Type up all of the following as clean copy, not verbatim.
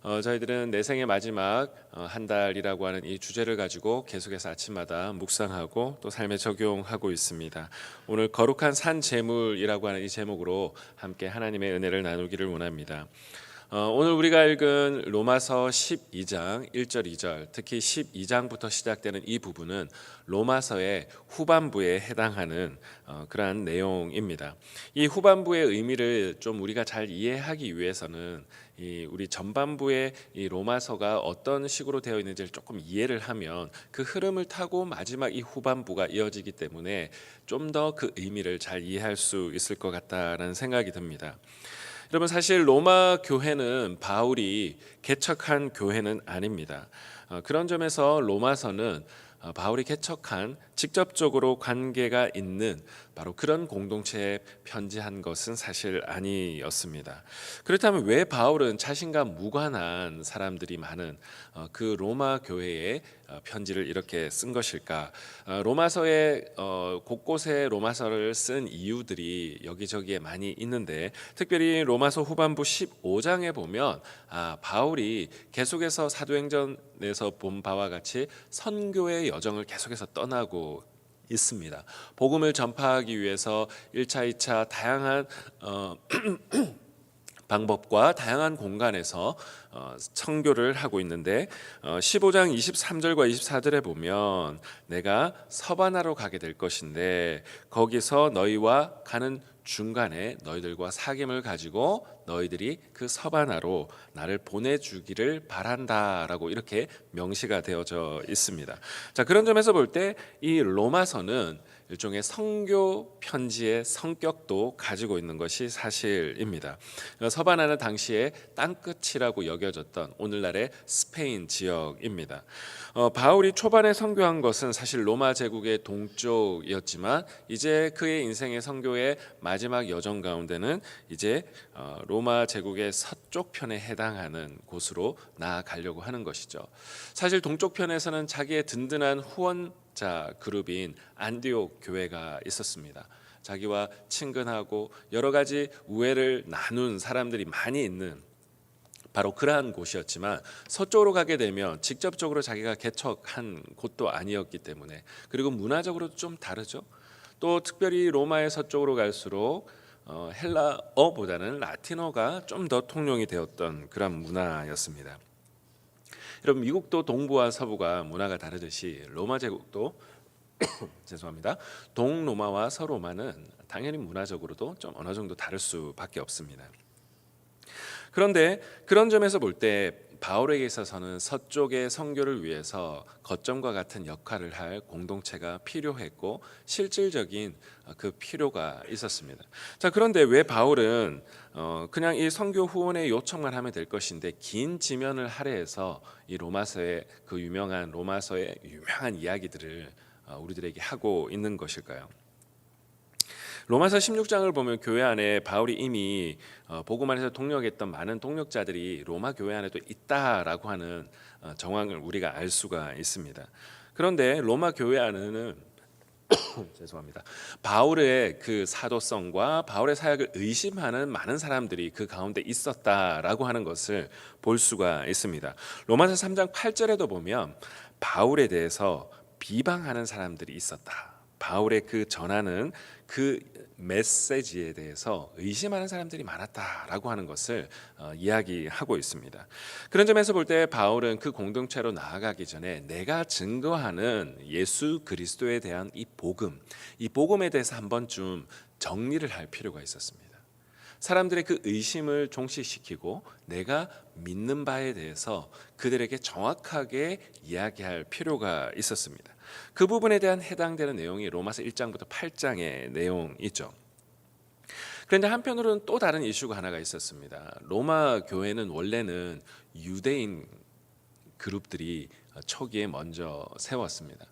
저희들은 내 생의 마지막 한 달이라고 하는 이 주제를 가지고 계속해서 아침마다 묵상하고 또 삶에 적용하고 있습니다. 오늘 거룩한 산 제물이라고 하는 이 제목으로 함께 하나님의 은혜를 나누기를 원합니다. 오늘 우리가 읽은 로마서 12장 1절 2절, 특히 12장부터 시작되는 이 부분은 로마서의 후반부에 해당하는 그러한 내용입니다. 이 후반부의 의미를 좀 우리가 잘 이해하기 위해서는 우리 전반부의 이 로마서가 어떤 식으로 되어 있는지를 조금 이해를 하면 그 흐름을 타고 마지막 이 후반부가 이어지기 때문에 좀 더 그 의미를 잘 이해할 수 있을 것 같다라는 생각이 듭니다. 여러분, 사실 로마 교회는 바울이 개척한 교회는 아닙니다. 그런 점에서 로마서는 바울이 개척한 직접적으로 관계가 있는 바로 그런 공동체에 편지한 것은 사실 아니었습니다. 그렇다면 왜 바울은 자신과 무관한 사람들이 많은 그 로마 교회에 편지를 이렇게 쓴 것일까? 로마서의 곳곳에 로마서를 쓴 이유들이 여기저기에 많이 있는데, 특별히 로마서 후반부 15장에 보면 바울이 계속해서 사도행전에서 본 바와 같이 선교의 여정을 계속해서 떠나고 있습니다. 복음을 전파하기 위해서 1차, 2차 다양한 방법과 다양한 공간에서 선교를 하고 있는데, 15장 23절과 24절에 보면 내가 서바나로 가게 될 것인데 거기서 너희와 가는 중간에 너희들과 사귐을 가지고 너희들이 그 서바나로 나를 보내주기를 바란다라고 이렇게 명시가 되어져 있습니다. 자, 그런 점에서 볼 때 이 로마서는 일종의 선교 편지의 성격도 가지고 있는 것이 사실입니다. 서바나는 당시에 땅끝이라고 여겨졌던 오늘날의 스페인 지역입니다. 바울이 초반에 선교한 것은 사실 로마 제국의 동쪽이었지만 이제 그의 인생의 선교의 마지막 여정 가운데는 이제 로마 제국의 서쪽 편에 해당하는 곳으로 나아가려고 하는 것이죠. 사실 동쪽 편에서는 자기의 든든한 후원자 그룹인 안디옥 교회가 있었습니다. 자기와 친근하고 여러 가지 우애를 나눈 사람들이 많이 있는 바로 그러한 곳이었지만, 서쪽으로 가게 되면 직접적으로 자기가 개척한 곳도 아니었기 때문에, 그리고 문화적으로도 좀 다르죠. 또 특별히 로마의 서쪽으로 갈수록 헬라어보다는 라틴어가 좀 더 통용이 되었던 그런 문화였습니다. 여러분, 미국도 동부와 서부가 문화가 다르듯이 로마 제국도 죄송합니다. 동로마와 서로마는 당연히 문화적으로도 좀 어느 정도 다를 수밖에 없습니다. 그런데 그런 점에서 볼 때 바울에게 있어서는 서쪽의 선교를 위해서 거점과 같은 역할을 할 공동체가 필요했고 실질적인 그 필요가 있었습니다. 자, 그런데 왜 바울은 그냥 이 선교 후원의 요청만 하면 될 것인데 긴 지면을 할애해서 이 로마서의 그 유명한 로마서의 유명한 이야기들을 우리들에게 하고 있는 것일까요? 로마서 16장을 보면 교회 안에 바울이 이미 복음 안에서 동력했던 많은 동력자들이 로마 교회 안에도 있다라고 하는 정황을 우리가 알 수가 있습니다. 그런데 로마 교회 안에는 죄송합니다. 바울의 그 사도성과 바울의 사역을 의심하는 많은 사람들이 그 가운데 있었다라고 하는 것을 볼 수가 있습니다. 로마서 3장 8절에도 보면 바울에 대해서 비방하는 사람들이 있었다. 바울의 그 전하는 그 메시지에 대해서 의심하는 사람들이 많았다라고 하는 것을 이야기하고 있습니다. 그런 점에서 볼 때 바울은 그 공동체로 나아가기 전에 내가 증거하는 예수 그리스도에 대한 이 복음에 대해서 한 번쯤 정리를 할 필요가 있었습니다. 사람들의 그 의심을 종식시키고 내가 믿는 바에 대해서 그들에게 정확하게 이야기할 필요가 있었습니다. 그 부분에 대한 해당되는 내용이 로마서 1장부터 8장의 내용이죠. 그런데 한편으로는 또 다른 이슈가 하나가 있었습니다. 로마 교회는 원래는 유대인 그룹들이 초기에 먼저 세웠습니다.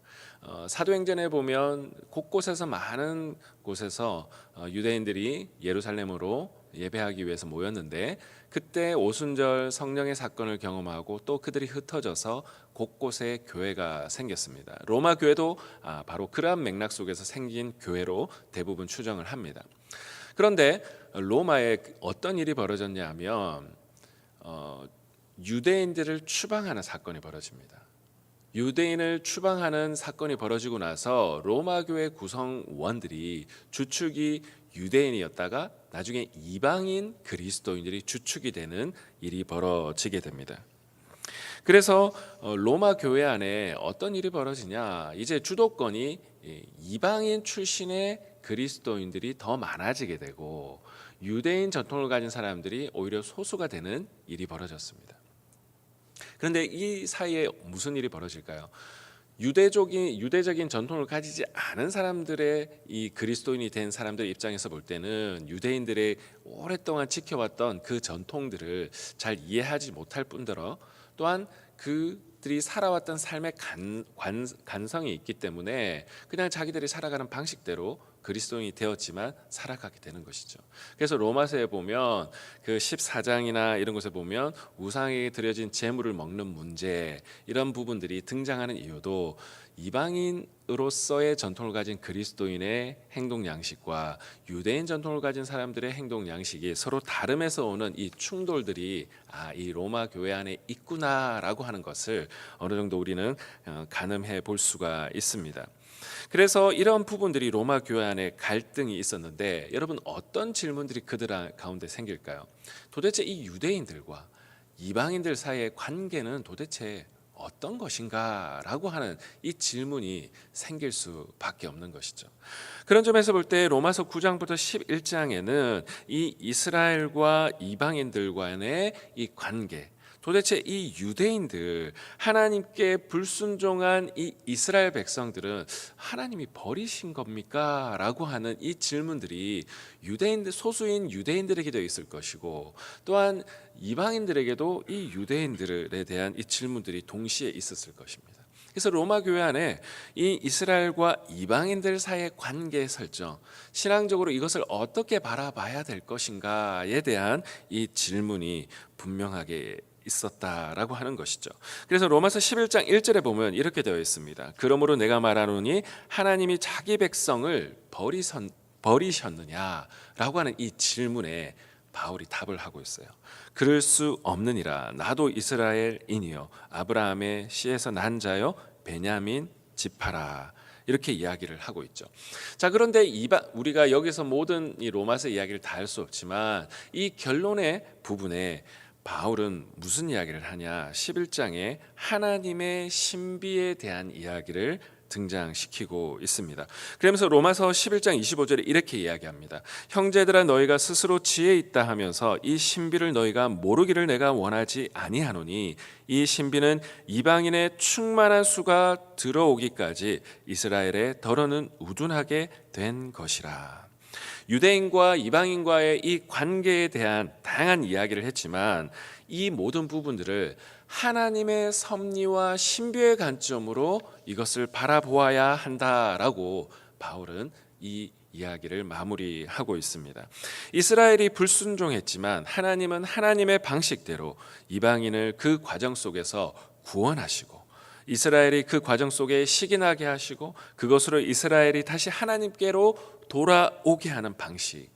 사도행전에 보면 곳곳에서 많은 곳에서 유대인들이 예루살렘으로 예배하기 위해서 모였는데, 그때 오순절 성령의 사건을 경험하고 또 그들이 흩어져서 곳곳에 교회가 생겼습니다. 로마 교회도 바로 그러한 맥락 속에서 생긴 교회로 대부분 추정을 합니다. 그런데 로마에 어떤 일이 벌어졌냐 하면 유대인들을 추방하는 사건이 벌어집니다. 유대인을 추방하는 사건이 벌어지고 나서 로마 교회 구성원들이 주축이 유대인이었다가 나중에 이방인 그리스도인들이 주축이 되는 일이 벌어지게 됩니다. 그래서 로마 교회 안에 어떤 일이 벌어지냐, 이제 주도권이 이방인 출신의 그리스도인들이 더 많아지게 되고 유대인 전통을 가진 사람들이 오히려 소수가 되는 일이 벌어졌습니다. 그런데 이 사이에 무슨 일이 벌어질까요? 유대적인 전통을 가지지 않은 사람들의 이 그리스도인이 된 사람들 입장에서 볼 때는 유대인들의 오랫동안 지켜왔던 그 전통들을 잘 이해하지 못할 뿐더러 또한 그들이 살아왔던 삶의 간성이 있기 때문에 그냥 자기들이 살아가는 방식대로 그리스도인이 되었지만 살아가게 되는 것이죠. 그래서 로마서에 보면 그 14장이나 이런 곳에 보면 우상에게 드려진 제물을 먹는 문제, 이런 부분들이 등장하는 이유도 이방인으로서의 전통을 가진 그리스도인의 행동 양식과 유대인 전통을 가진 사람들의 행동 양식이 서로 다름에서 오는 이 충돌들이 이 로마 교회 안에 있구나라고 하는 것을 어느 정도 우리는 가늠해 볼 수가 있습니다. 그래서 이런 부분들이 로마 교회 안에 갈등이 있었는데 여러분, 어떤 질문들이 그들 가운데 생길까요? 도대체 이 유대인들과 이방인들 사이의 관계는 도대체 어떤 것인가 라고 하는 이 질문이 생길 수밖에 없는 것이죠. 그런 점에서 볼 때 로마서 9장부터 11장에는 이 이스라엘과 이방인들 간의 이 관계, 도대체 이 유대인들, 하나님께 불순종한 이 이스라엘 백성들은 하나님이 버리신 겁니까? 라고 하는 이 질문들이 소수인 유대인들에게도 있을 것이고 또한 이방인들에게도 이 유대인들에 대한 이 질문들이 동시에 있었을 것입니다. 그래서 로마 교회 안에 이 이스라엘과 이방인들 사이의 관계 설정, 신앙적으로 이것을 어떻게 바라봐야 될 것인가에 대한 이 질문이 분명하게 있었다라고 하는 것이죠. 그래서 로마서 11장 1절에 보면 이렇게 되어 있습니다. 그러므로 내가 말하노니 하나님이 자기 백성을 버리셨느냐라고 하는 이 질문에 바울이 답을 하고 있어요. 그럴 수 없느니라. 나도 이스라엘인이요 아브라함의 씨에서 난 자요 베냐민 지파라. 이렇게 이야기를 하고 있죠. 자, 그런데 우리가 여기서 모든 이 로마서 이야기를 다 할 수 없지만 이 결론의 부분에 바울은 무슨 이야기를 하냐? 11장에 하나님의 신비에 대한 이야기를 등장시키고 있습니다. 그러면서 로마서 11장 25절에 이렇게 이야기합니다. 형제들아, 너희가 스스로 지혜 있다 하면서 이 신비를 너희가 모르기를 내가 원하지 아니하노니 이 신비는 이방인의 충만한 수가 들어오기까지 이스라엘의 더러는 우둔하게 된 것이라. 유대인과 이방인과의 이 관계에 대한 다양한 이야기를 했지만 이 모든 부분들을 하나님의 섭리와 신비의 관점으로 이것을 바라보아야 한다라고 바울은 이 이야기를 마무리하고 있습니다. 이스라엘이 불순종했지만 하나님은 하나님의 방식대로 이방인을 그 과정 속에서 구원하시고 이스라엘이 그 과정 속에 식인하게 하시고 그것으로 이스라엘이 다시 하나님께로 돌아오게 하는 방식.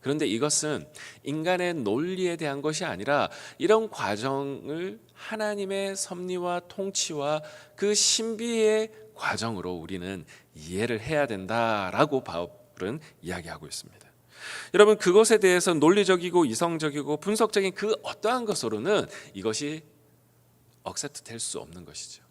그런데 이것은 인간의 논리에 대한 것이 아니라 이런 과정을 하나님의 섭리와 통치와 그 신비의 과정으로 우리는 이해를 해야 된다라고 바울은 이야기하고 있습니다. 여러분, 그것에 대해서 논리적이고 이성적이고 분석적인 그 어떠한 것으로는 이것이 억셉트 될 수 없는 것이죠.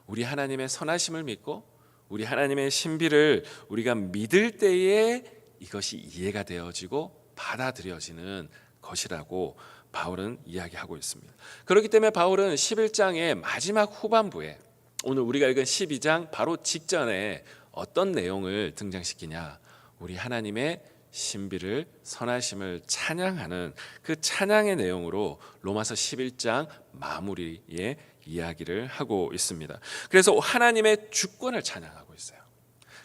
우리 하나님의 선하심을 믿고 우리 하나님의 신비를 우리가 믿을 때에 이것이 이해가 되어지고 받아들여지는 것이라고 바울은 이야기하고 있습니다. 그렇기 때문에 바울은 11장의 마지막 후반부에 오늘 우리가 읽은 12장 바로 직전에 어떤 내용을 등장시키냐? 우리 하나님의 신비를 선하심을 찬양하는 그 찬양의 내용으로 로마서 11장 마무리에 이야기를 하고 있습니다. 그래서 하나님의 주권을 찬양하고 있어요.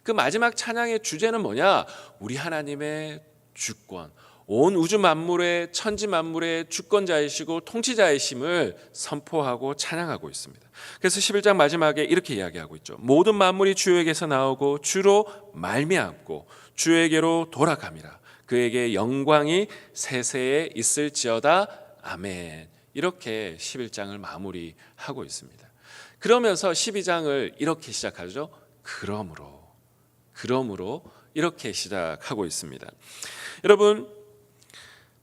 그 마지막 찬양의 주제는 뭐냐? 우리 하나님의 주권, 온 우주 만물의 천지 만물의 주권자이시고 통치자이심을 선포하고 찬양하고 있습니다. 그래서 11장 마지막에 이렇게 이야기하고 있죠. 모든 만물이 주에게서 나오고 주로 말미암고 주에게로 돌아감이라. 그에게 영광이 세세에 있을지어다. 아멘. 이렇게 11장을 마무리하고 있습니다. 그러면서 12장을 이렇게 시작하죠. 그러므로 이렇게 시작하고 있습니다. 여러분,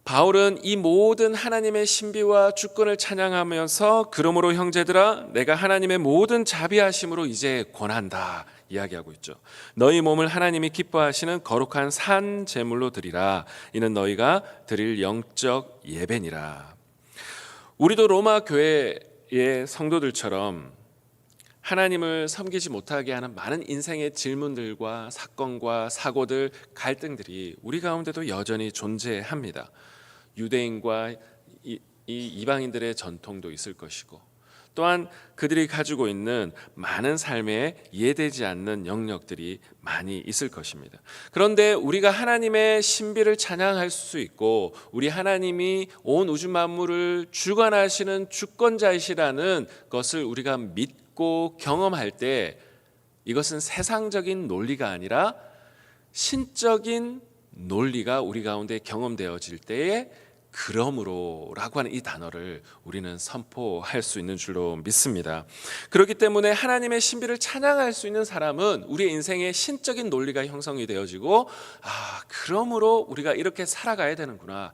바울은 이 모든 하나님의 신비와 주권을 찬양하면서 그러므로 형제들아 내가 하나님의 모든 자비하심으로 이제 권한다 이야기하고 있죠. 너희 몸을 하나님이 기뻐하시는 거룩한 산 제물로 드리라. 이는 너희가 드릴 영적 예배니라. 우리도 로마 교회의 성도들처럼 하나님을 섬기지 못하게 하는 많은 인생의 질문들과 사건과 사고들, 갈등들이 우리 가운데도 여전히 존재합니다. 유대인과 이 이방인들의 전통도 있을 것이고, 또한 그들이 가지고 있는 많은 삶에 이해되지 않는 영역들이 많이 있을 것입니다. 그런데 우리가 하나님의 신비를 찬양할 수 있고, 우리 하나님이 온 우주 만물을 주관하시는 주권자이시라는 것을 우리가 믿고 경험할 때, 이것은 세상적인 논리가 아니라 신적인 논리가 우리 가운데 경험되어질 때에 그러므로라고 하는 이 단어를 우리는 선포할 수 있는 줄로 믿습니다. 그렇기 때문에 하나님의 신비를 찬양할 수 있는 사람은 우리의 인생의 신적인 논리가 형성이 되어지고, 그러므로 우리가 이렇게 살아가야 되는구나,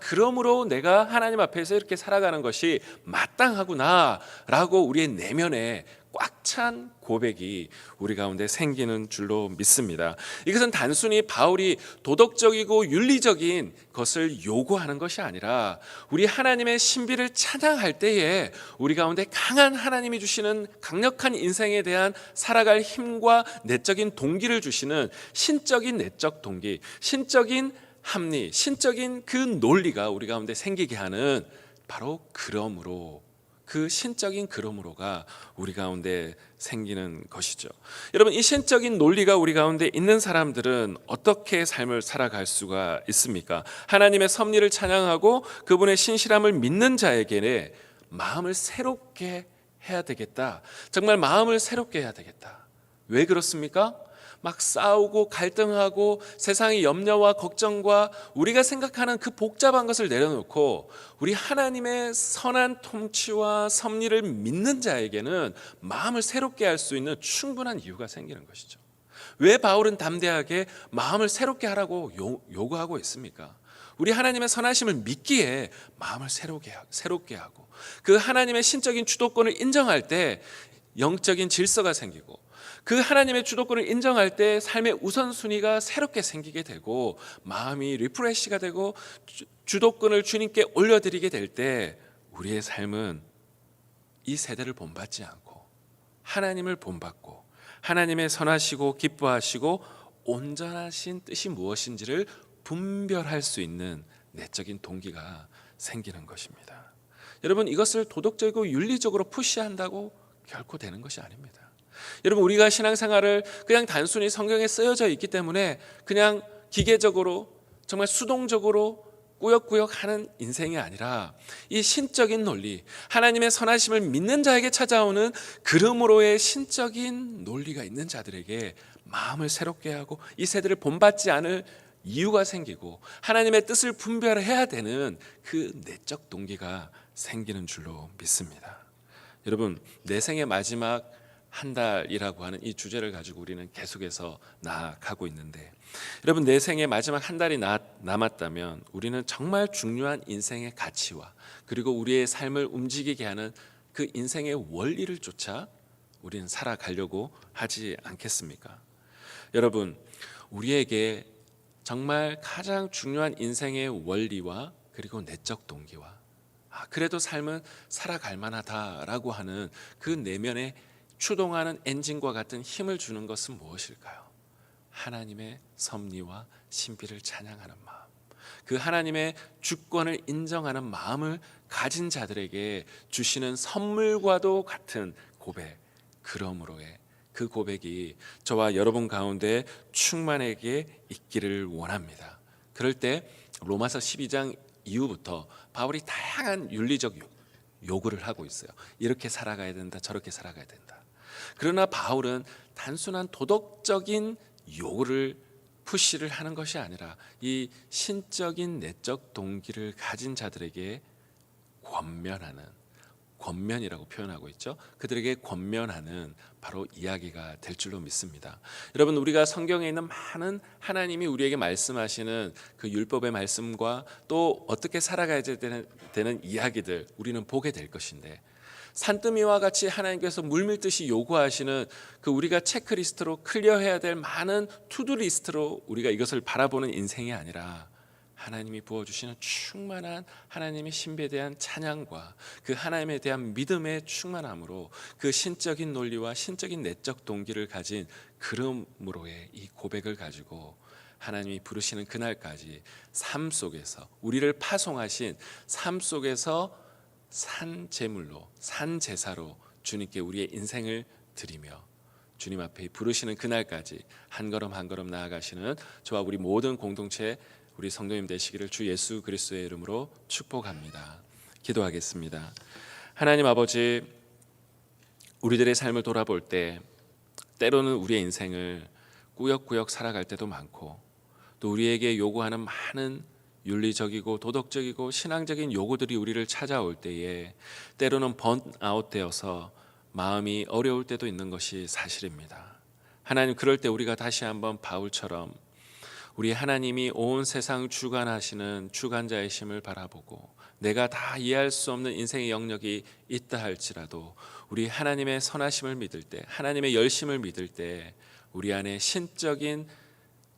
그러므로 내가 하나님 앞에서 이렇게 살아가는 것이 마땅하구나 라고 우리의 내면에 꽉 찬 고백이 우리 가운데 생기는 줄로 믿습니다. 이것은 단순히 바울이 도덕적이고 윤리적인 것을 요구하는 것이 아니라 우리 하나님의 신비를 찬양할 때에 우리 가운데 강한 하나님이 주시는 강력한 인생에 대한 살아갈 힘과 내적인 동기를 주시는 신적인 내적 동기, 신적인 합리, 신적인 그 논리가 우리 가운데 생기게 하는 바로 그러므로, 그 신적인 그러므로가 우리 가운데 생기는 것이죠. 여러분, 이 신적인 논리가 우리 가운데 있는 사람들은 어떻게 삶을 살아갈 수가 있습니까? 하나님의 섭리를 찬양하고 그분의 신실함을 믿는 자에게는 마음을 새롭게 해야 되겠다. 정말 마음을 새롭게 해야 되겠다. 왜 그렇습니까? 막 싸우고 갈등하고 세상의 염려와 걱정과 우리가 생각하는 그 복잡한 것을 내려놓고 우리 하나님의 선한 통치와 섭리를 믿는 자에게는 마음을 새롭게 할 수 있는 충분한 이유가 생기는 것이죠. 왜 바울은 담대하게 마음을 새롭게 하라고 요구하고 있습니까? 우리 하나님의 선하심을 믿기에 마음을 새롭게 하고, 그 하나님의 신적인 주도권을 인정할 때 영적인 질서가 생기고, 그 하나님의 주도권을 인정할 때 삶의 우선순위가 새롭게 생기게 되고, 마음이 리프레시가 되고 주도권을 주님께 올려드리게 될 때 우리의 삶은 이 세대를 본받지 않고 하나님을 본받고 하나님의 선하시고 기뻐하시고 온전하신 뜻이 무엇인지를 분별할 수 있는 내적인 동기가 생기는 것입니다. 여러분, 이것을 도덕적이고 윤리적으로 푸시한다고 결코 되는 것이 아닙니다. 여러분, 우리가 신앙생활을 그냥 단순히 성경에 쓰여져 있기 때문에 그냥 기계적으로 정말 수동적으로 꾸역꾸역 하는 인생이 아니라 이 신적인 논리, 하나님의 선하심을 믿는 자에게 찾아오는 그러므로의 신적인 논리가 있는 자들에게 마음을 새롭게 하고 이 세대를 본받지 않을 이유가 생기고 하나님의 뜻을 분별해야 되는 그 내적 동기가 생기는 줄로 믿습니다. 여러분, 내 생의 마지막 한 달이라고 하는 이 주제를 가지고 우리는 계속해서 나아가고 있는데, 여러분, 내 생의 마지막 한 달이 남았다면 우리는 정말 중요한 인생의 가치와 그리고 우리의 삶을 움직이게 하는 그 인생의 원리를 쫓아 우리는 살아가려고 하지 않겠습니까? 여러분, 우리에게 정말 가장 중요한 인생의 원리와 그리고 내적 동기와 그래도 삶은 살아갈 만하다라고 하는 그 내면의 추동하는 엔진과 같은 힘을 주는 것은 무엇일까요? 하나님의 섭리와 신비를 찬양하는 마음, 그 하나님의 주권을 인정하는 마음을 가진 자들에게 주시는 선물과도 같은 고백, 그러므로의 그 고백이 저와 여러분 가운데 충만하게 있기를 원합니다. 그럴 때 로마서 12장 이후부터 바울이 다양한 윤리적 요구를 하고 있어요. 이렇게 살아가야 된다, 저렇게 살아가야 된다. 그러나 바울은 단순한 도덕적인 요구를 푸시를 하는 것이 아니라 이 신적인 내적 동기를 가진 자들에게 권면이라고 표현하고 있죠. 그들에게 권면하는 바로 이야기가 될 줄로 믿습니다. 여러분, 우리가 성경에 있는 많은 하나님이 우리에게 말씀하시는 그 율법의 말씀과 또 어떻게 살아가야 되는 이야기들 우리는 보게 될 것인데, 산더미와 같이 하나님께서 물밀듯이 요구하시는 그 우리가 체크리스트로 클리어해야 될 많은 투두 리스트로 우리가 이것을 바라보는 인생이 아니라, 하나님이 부어주시는 충만한 하나님의 신비에 대한 찬양과 그 하나님에 대한 믿음의 충만함으로 그 신적인 논리와 신적인 내적 동기를 가진 그름으로의 이 고백을 가지고 하나님이 부르시는 그날까지 삶 속에서 우리를 파송하신 삶 속에서 산 제물로, 산 제사로 주님께 우리의 인생을 드리며 주님 앞에 부르시는 그날까지 한 걸음 한 걸음 나아가시는 저와 우리 모든 공동체, 우리 성도님 되시기를 주 예수 그리스도의 이름으로 축복합니다. 기도하겠습니다. 하나님 아버지, 우리들의 삶을 돌아볼 때 때로는 우리의 인생을 꾸역꾸역 살아갈 때도 많고, 또 우리에게 요구하는 많은 윤리적이고 도덕적이고 신앙적인 요구들이 우리를 찾아올 때에 때로는 번아웃 되어서 마음이 어려울 때도 있는 것이 사실입니다. 하나님, 그럴 때 우리가 다시 한번 바울처럼 우리 하나님이 온 세상 주관하시는 주관자이심을 바라보고 내가 다 이해할 수 없는 인생의 영역이 있다 할지라도 우리 하나님의 선하심을 믿을 때, 하나님의 열심을 믿을 때 우리 안에 신적인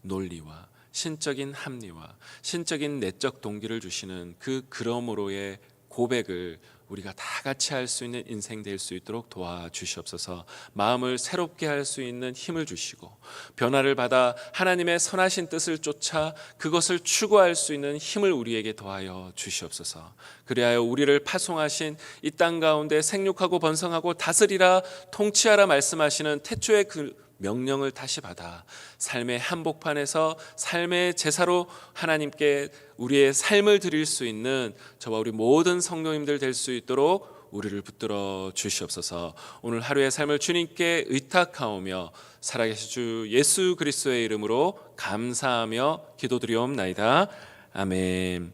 논리와 신적인 합리와 신적인 내적 동기를 주시는 그 그러므로의 고백을 우리가 다 같이 할 수 있는 인생 될 수 있도록 도와주시옵소서. 마음을 새롭게 할 수 있는 힘을 주시고 변화를 받아 하나님의 선하신 뜻을 쫓아 그것을 추구할 수 있는 힘을 우리에게 더하여 주시옵소서. 그리하여 우리를 파송하신 이 땅 가운데 생육하고 번성하고 다스리라 통치하라 말씀하시는 태초의 그 명령을 다시 받아 삶의 한복판에서 삶의 제사로 하나님께 우리의 삶을 드릴 수 있는 저와 우리 모든 성도님들 될 수 있도록 우리를 붙들어 주시옵소서. 오늘 하루의 삶을 주님께 의탁하오며 살아계신 주 예수 그리스도의 이름으로 감사하며 기도드리옵나이다. 아멘.